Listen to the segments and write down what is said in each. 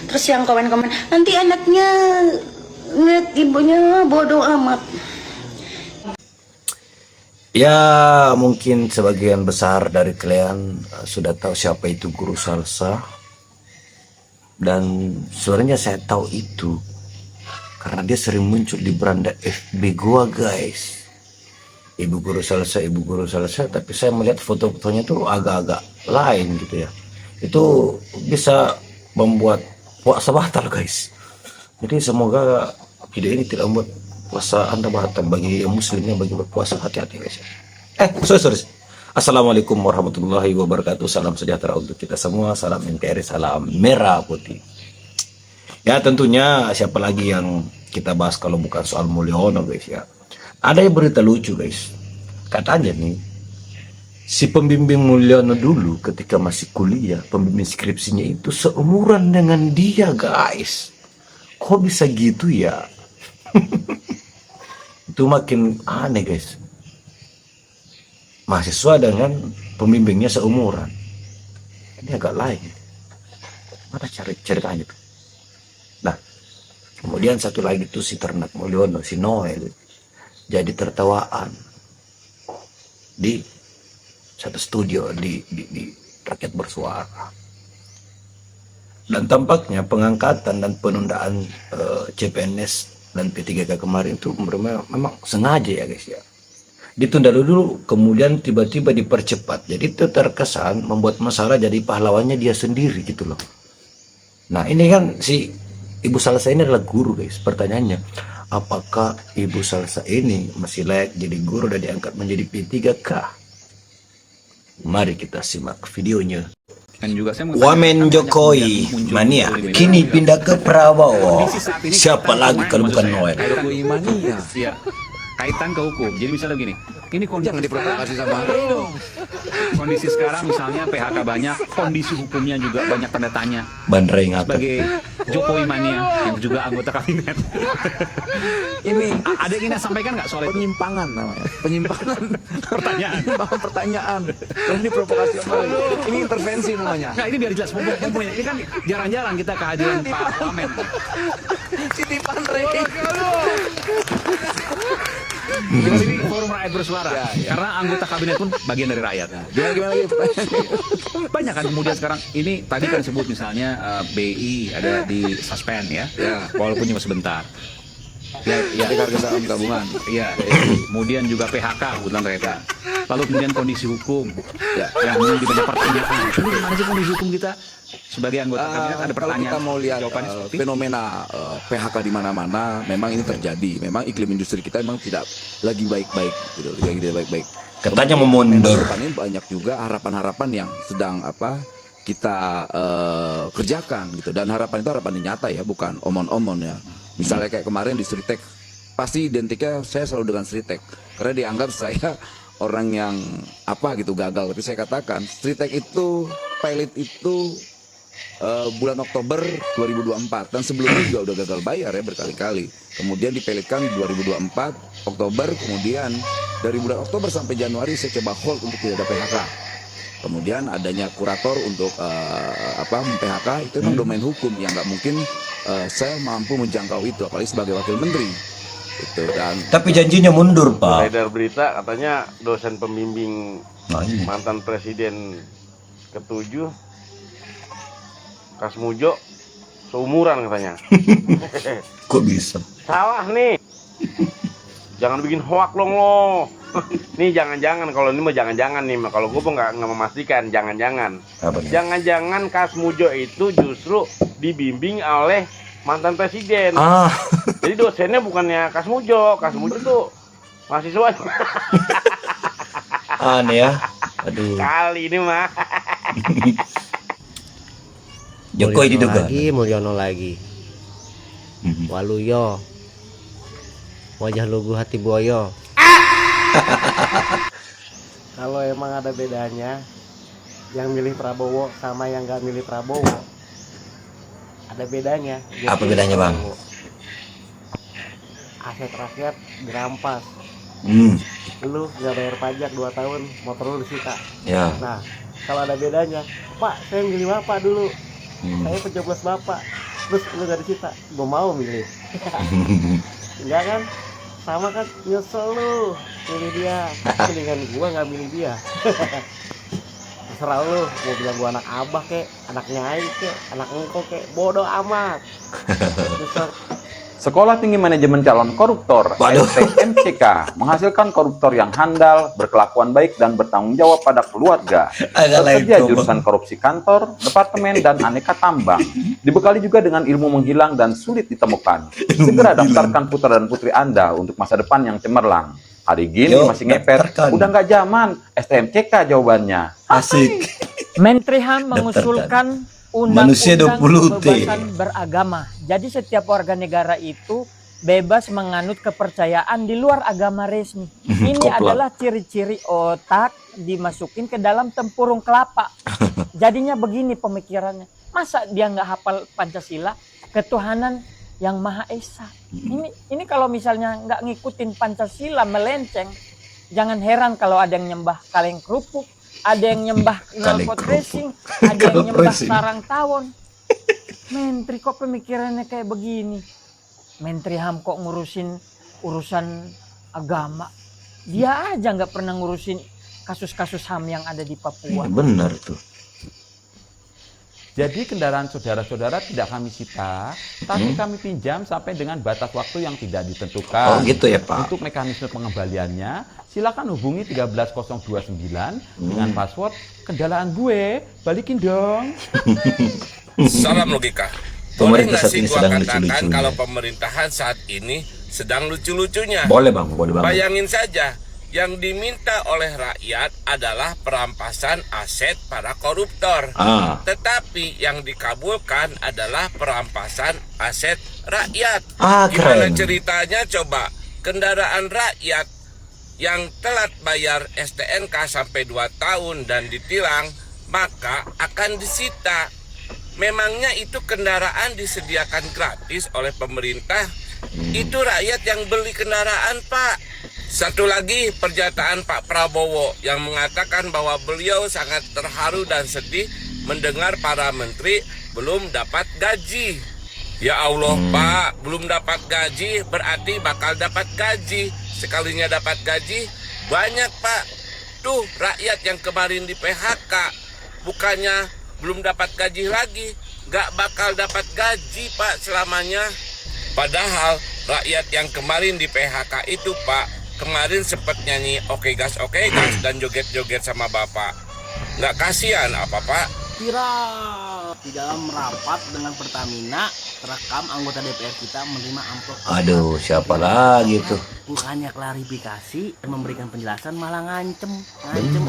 Terus yang komen-komen, nanti anaknya ngeliat ibunya bodoh amat. Ya, mungkin sebagian besar dari kalian sudah tahu siapa itu guru salsa. Dan sebenarnya saya tahu itu karena dia sering muncul di beranda FB gua, guys. Ibu guru salsa, tapi saya melihat foto-fotonya tuh agak-agak lain gitu ya. Itu bisa membuat puasa batal, guys. Jadi semoga video ini tidak membuat puasa Anda batal. Bagi yang muslimnya, bagi berpuasa, hati-hati, guys. Sorry. Assalamualaikum warahmatullahi wabarakatuh. Salam sejahtera untuk kita semua. Salam NKRI, salam merah putih. Ya, tentunya siapa lagi yang kita bahas kalau bukan soal Mulyono, guys ya. Ada yang berita lucu, guys. Katanya nih, si pembimbing Mulyono dulu ketika masih kuliah, pembimbing skripsinya itu seumuran dengan dia, guys. Kok bisa gitu ya? Itu makin aneh, guys. Mahasiswa dengan pembimbingnya seumuran. Ini agak lain. Mana ceritanya tuh? Nah, kemudian satu lagi tuh si ternak Mulyono, si Noel, jadi tertawaan di satu studio di Rakyat Bersuara. Dan tampaknya pengangkatan dan penundaan CPNS dan P3K kemarin itu memang sengaja ya, guys ya. Ditunda dulu, kemudian tiba-tiba dipercepat. Jadi itu terkesan membuat masalah jadi pahlawannya dia sendiri gitu loh. Nah, ini kan si Ibu Salsa ini adalah guru, guys. Pertanyaannya, apakah Ibu Salsa ini masih layak jadi guru dan diangkat menjadi P3K? Mari kita simak videonya. Dan juga saya Wamen Jokowi mania kini pindah ke Prabowo. Siapa lagi kalau bukan Noel? Jokowi mania. Iya. Kaitan ke hukum. Jadi misalnya begini, ini kondisi Jangan diprovokasi sama kondisi sekarang misalnya PHK banyak, kondisi hukumnya juga banyak tanda tanya. Bandrai ngapa? Sebagai Jokowi mania yang juga anggota kabinet. ini Ada yang ingin sampaikan nggak soal itu? penyimpangan namanya. Penyimpangan Pertanyaan. pertanyaan. Ini provokasi apa? Ini intervensi namanya. Nah, ini biar jelas. Ini kan jarang-jarang kita kehadiran Pak Wamen. Titipan Rey. Ini forum rakyat bersuara. Karena anggota kabinet pun bagian dari rakyat. Gimana lagi? Banyak kan kemudian sekarang ini tadi kan disebut misalnya BI ada di suspend ya, walaupun cuma sebentar. Ya, harga saham gabungan. Iya. Kemudian juga PHK kebetulan mereka. Lalu kemudian kondisi hukum. Ya. Yang menjadi banyak pertanyaan. Ini gimana sih kondisi hukum kita? Sebagai anggota kabinet ada Kalau pertanyaan. kita mau lihat jawabannya seperti fenomena PHK di mana-mana, memang ini terjadi. Memang iklim industri kita memang tidak lagi baik-baik, gitu. Lagi tidak baik-baik. Katanya memundur. Ini banyak juga harapan-harapan yang sedang kita kerjakan gitu, dan harapan itu harapan yang nyata ya, bukan omon-omon ya. Misalnya kayak kemarin di Sritek, pasti identiknya saya selalu dengan Sritek karena dianggap saya orang yang gitu gagal. Tapi saya katakan Sritek itu pilot itu bulan Oktober 2024 dan sebelumnya juga udah gagal bayar ya berkali-kali. Kemudian dipilotkan 2024 Oktober, kemudian dari bulan Oktober sampai Januari saya coba hold untuk tidak ada PHK. Kemudian adanya kurator untuk PHK itu memang domain hukum yang nggak mungkin saya mampu menjangkau itu, apalagi sebagai wakil menteri. Itu dan Tapi janjinya mundur, Pak. Beredar berita katanya dosen pembimbing mantan presiden ke-7 Kasmujo seumuran katanya. Kok bisa? Salah nih. Jangan bikin hoak lo. Nih jangan-jangan, kalau ini mah jangan-jangan nih, kalau gue nggak memastikan, jangan-jangan. Apa nih? Jangan-jangan Kasmujo itu justru dibimbing oleh mantan presiden. Jadi dosennya bukannya Kasmujo tuh mahasiswa. Aneh ya. Aduh. Kali ini mah. Jokowi diduga. Mulyono lagi. Waluyo. Wajah lugu hati boyo. Kalau emang ada bedanya, yang milih Prabowo sama yang gak milih Prabowo, ada bedanya. Apa bedanya, Bang? Aset rakyat dirampas. Lu gak bayar pajak 2 tahun, motor lu disita. Ya. Nah, kalau ada bedanya, Pak, saya milih Bapak dulu. Saya pencoblos Bapak. terus lu dari Cita, gue mau milih. Enggak kan? Sama kan, nyesel lu milih dia. Mendingan gue nggak milih dia. Terserah lu, mau bilang gue anak abah kek, anak nyai kek, anak engkau kek, bodoh amat. Nyesel. Sekolah Tinggi Manajemen Calon Koruptor Waduh. STMCK menghasilkan koruptor yang handal, berkelakuan baik, dan bertanggung jawab pada keluarga. Agak lain Tersedia kok, jurusan korupsi kantor, departemen, dan aneka tambang. Dibekali juga dengan ilmu menghilang dan sulit ditemukan. Segera daftarkan putra dan putri Anda untuk masa depan yang cemerlang. Hari gini Yuk, masih ngepet, daftarkan. udah nggak zaman. STMCK jawabannya. Asik. Mentrihan Daftarkan. mengusulkan Manusia undang-undang 20 T. kebebasan beragama. Jadi setiap warga negara itu bebas menganut kepercayaan di luar agama resmi. Ini Koplo. adalah ciri-ciri otak dimasukin ke dalam tempurung kelapa. Jadinya begini pemikirannya. Masa dia nggak hafal Pancasila, ketuhanan yang Maha Esa. Ini kalau misalnya nggak ngikutin Pancasila melenceng, jangan heran kalau ada yang nyembah kaleng kerupuk, ada yang nyembah knalpot kerupuk. racing, ada yang Knalpot nyembah racing. sarang tawon. Menteri kok pemikirannya kayak begini? Menteri HAM kok ngurusin urusan agama? Dia aja nggak pernah ngurusin kasus-kasus HAM yang ada di Papua. Bener tuh. Jadi kendaraan saudara-saudara tidak kami sita, tapi kami pinjam sampai dengan batas waktu yang tidak ditentukan. Oh gitu ya Pak. Untuk mekanisme pengembaliannya, silakan hubungi 13029 dengan password kendaraan gue, balikin dong. Salam logika. Boleh Pemerintah nggak saat sih ini gua sedang katakan lucu-lucunya. kalau pemerintahan saat ini sedang lucu-lucunya? Boleh bang, boleh bang. Bayangin saja, yang diminta oleh rakyat adalah perampasan aset para koruptor. Tetapi yang dikabulkan adalah perampasan aset rakyat. Gimana Keren. ceritanya coba? Kendaraan rakyat yang telat bayar STNK sampai 2 tahun dan ditilang, maka akan disita. Memangnya itu kendaraan disediakan gratis oleh pemerintah? Itu rakyat yang beli kendaraan, Pak. Satu lagi pernyataan Pak Prabowo yang mengatakan bahwa beliau sangat terharu dan sedih mendengar para menteri belum dapat gaji. Ya Allah Pak, belum dapat gaji berarti bakal dapat gaji. Sekalinya dapat gaji banyak Pak. Tuh rakyat yang kemarin di PHK bukannya belum dapat gaji lagi, gak bakal dapat gaji Pak selamanya. Padahal rakyat yang kemarin di PHK itu Pak, kemarin sempat nyanyi oke gas dan joget-joget sama Bapak. Nggak kasihan apa Pak? Viral di dalam rapat dengan Pertamina, terekam anggota DPR kita menerima amplop. Aduh, siapa lagi tuh? Bukannya klarifikasi dan memberikan penjelasan, malah ngancem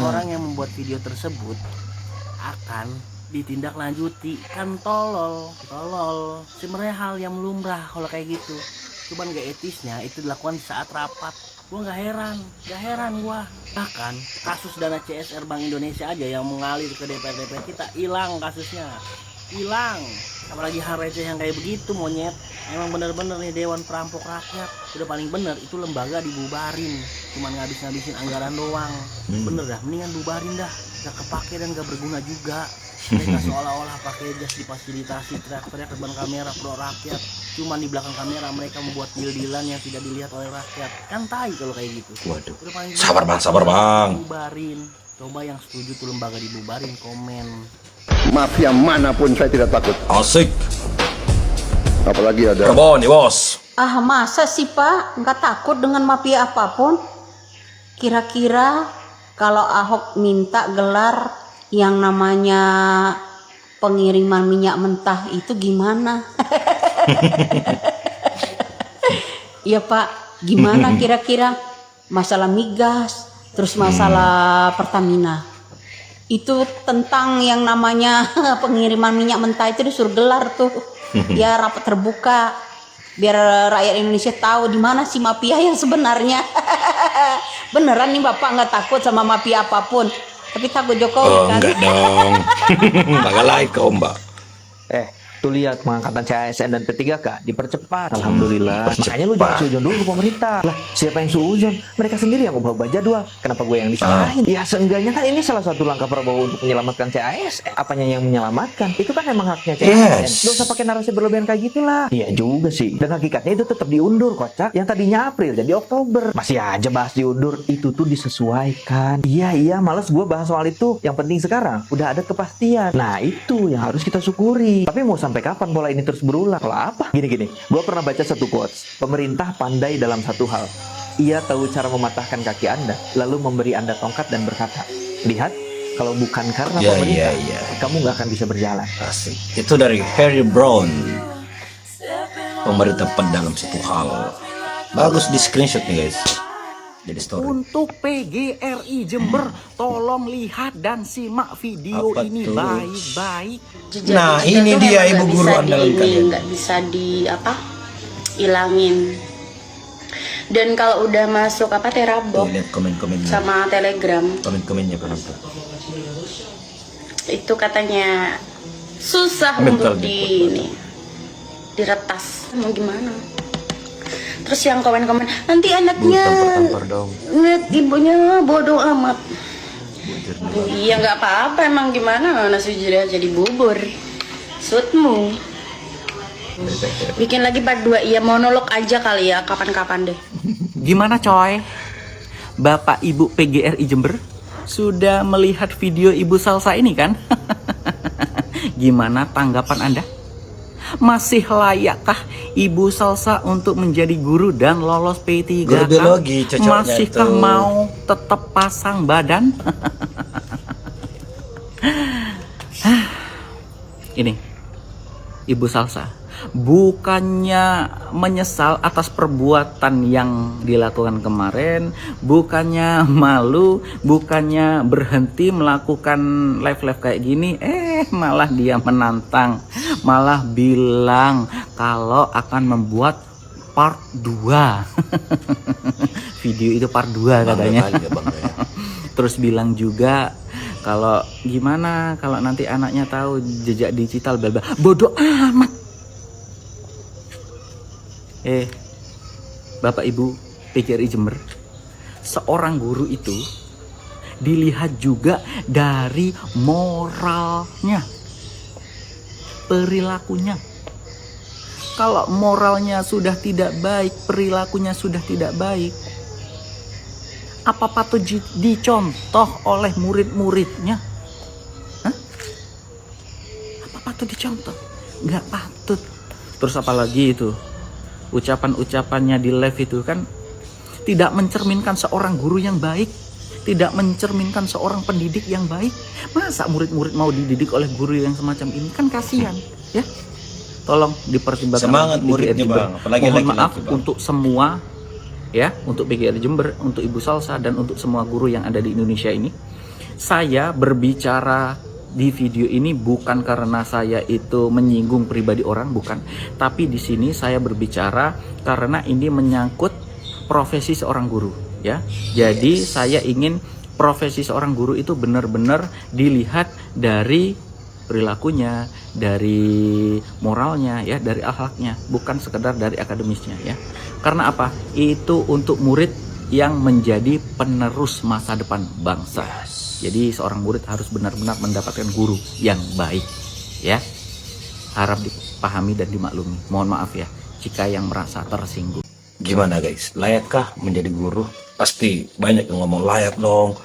orang yang membuat video tersebut akan ditindaklanjuti. Kan tolol. Sebenarnya hal yang lumrah kalau kayak gitu. Cuman gak etisnya itu dilakukan saat rapat. Gua gak heran gua. Bahkan kasus dana CSR Bank Indonesia aja yang mengalir ke DPR kita hilang kasusnya. Hilang. Apalagi hal receh yang kayak begitu, monyet. Emang bener-bener nih Dewan Perampok Rakyat. Udah paling bener itu lembaga dibubarin. Cuman ngabis-ngabisin anggaran doang. Bener dah, mendingan bubarin dah. Gak kepake dan gak berguna juga. Mereka seolah-olah pakai jas difasilitasi teriak-teriak depan kamera pro rakyat. Cuman di belakang kamera mereka membuat deal-dealan yang tidak dilihat oleh rakyat. Kan tai kalau kayak gitu. Waduh. Udah paling Sabar bang. Bubarin. Coba yang setuju tuh lembaga dibubarin komen. Mafia manapun saya tidak takut. Asik. Apalagi ada Prabon, bos. Ah masa sih Pak nggak takut dengan mafia apapun? Kira-kira kalau Ahok minta gelar yang namanya pengiriman minyak mentah itu gimana? Iya Pak, gimana kira-kira masalah migas, terus masalah Pertamina? Itu tentang yang namanya pengiriman minyak mentah itu disuruh gelar tuh. Ya rapat terbuka biar rakyat Indonesia tahu di mana sih mafia yang sebenarnya. Beneran nih Bapak nggak takut sama mafia apapun, tapi takut Jokowi kan? Enggak dong. Enggak like kau Mbak. Tuh lihat pengangkatan CASN dan P3K dipercepat. Alhamdulillah. Makanya lu jangan sujon dulu ke pemerintah. Lah, siapa yang sujon? Mereka sendiri yang ubah jadwal. Kenapa gue yang disalahin? Ya seenggaknya kan ini salah satu langkah Prabowo untuk menyelamatkan CASN. Apanya yang menyelamatkan? Itu kan emang haknya CASN. Gak usah pakai narasi berlebihan kayak gitulah. Iya juga sih. Dan hakikatnya itu tetap diundur, kocak. Yang tadinya April jadi Oktober. Masih aja bahas diundur. Itu tuh disesuaikan. Iya, males gue bahas soal itu. Yang penting sekarang udah ada kepastian. Nah, itu yang harus kita syukuri. Tapi mau sampai kapan pola ini terus berulang? Kalau apa? Gini, gue pernah baca satu quotes. Pemerintah pandai dalam satu hal. Ia tahu cara mematahkan kaki Anda, lalu memberi Anda tongkat dan berkata, lihat, kalau bukan karena pemerintah, kamu nggak akan bisa berjalan. Asik. Itu dari Harry Brown. Pemerintah dalam satu hal. Bagus di screenshot nih guys. Jadi story. Untuk PGRI Jember, tolong lihat dan simak video Apa ini tuh? baik-baik. Nah, ini dia ibu guru andalan kalian. Nggak bisa ilangin. Dan kalau udah masuk terabok Lihat komen-komennya. sama Telegram, Komen-komennya penonton. itu katanya susah Mental untuk diretas. Mau gimana? Terus yang komen-komen, nanti anaknya Tampar dong. ngeliat ibunya bodoh amat. Iya nggak apa-apa, emang gimana nasi jadi bubur. Sutmu. Bikin lagi part 2, iya monolog aja kali ya, kapan-kapan deh. Gimana coy? Bapak Ibu PGRI Jember sudah melihat video Ibu Salsa ini kan? Gimana tanggapan Anda? Masih layakkah Ibu Salsa untuk menjadi guru dan lolos P3K? Guru biologi cocoknya Masihkah tuh. mau tetap pasang badan? Ini Ibu Salsa bukannya menyesal atas perbuatan yang dilakukan kemarin, bukannya malu, bukannya berhenti melakukan live-live kayak gini, malah dia menantang, malah bilang kalau akan membuat part 2. Video itu part 2 katanya. Terus bilang juga kalau gimana kalau nanti anaknya tahu jejak digital bla bla. Bodoh amat. Bapak Ibu PGRI Jember, seorang guru itu dilihat juga dari moralnya, perilakunya. Kalau moralnya sudah tidak baik, perilakunya sudah tidak baik, apa patut dicontoh oleh murid-muridnya? Hah? Apa patut dicontoh? Nggak patut. Terus apalagi itu ucapan-ucapannya di live itu kan tidak mencerminkan seorang guru yang baik, tidak mencerminkan seorang pendidik yang baik. Masa murid-murid mau dididik oleh guru yang semacam ini? Kan kasihan, ya. Tolong dipertimbangkan. Semangat muridnya Bang, apalagi mohon laki-laki, maaf Bang. untuk semua, ya, untuk PGRI Jember, untuk Ibu Salsa dan untuk semua guru yang ada di Indonesia ini. Saya berbicara di video ini bukan karena saya itu menyinggung pribadi orang, bukan. Tapi di sini saya berbicara karena ini menyangkut profesi seorang guru, ya. Jadi saya ingin profesi seorang guru itu benar-benar dilihat dari perilakunya, dari moralnya, ya, dari akhlaknya, bukan sekedar dari akademisnya, ya. Karena apa? Itu untuk murid yang menjadi penerus masa depan bangsa. Jadi seorang murid harus benar-benar mendapatkan guru yang baik, ya. Harap dipahami dan dimaklumi. Mohon maaf ya jika yang merasa tersinggung. Gimana guys, layakkah menjadi guru? Pasti banyak yang ngomong layak dong.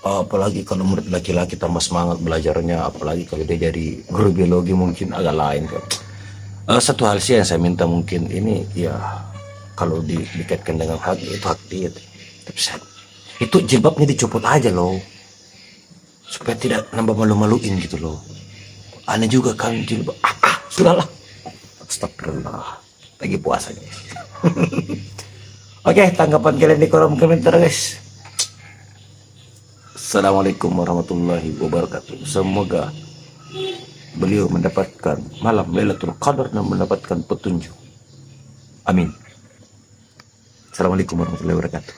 Apalagi kalau murid laki-laki tambah semangat belajarnya, apalagi kalau dia jadi guru biologi mungkin agak lain kan. Satu hal sih yang saya minta mungkin ini ya, kalau dikaitkan dengan hak itu hak dia. Tapi itu jilbabnya dicopot aja loh, supaya tidak nambah malu-maluin gitu loh. Aneh juga kan jilbab. Sudahlah. Astagfirullah. Lagi puasa guys. Oke, tanggapan kalian di kolom komentar guys. Assalamualaikum warahmatullahi wabarakatuh. Semoga beliau mendapatkan malam Lailatul Qadar dan mendapatkan petunjuk. Amin. Assalamualaikum warahmatullahi wabarakatuh.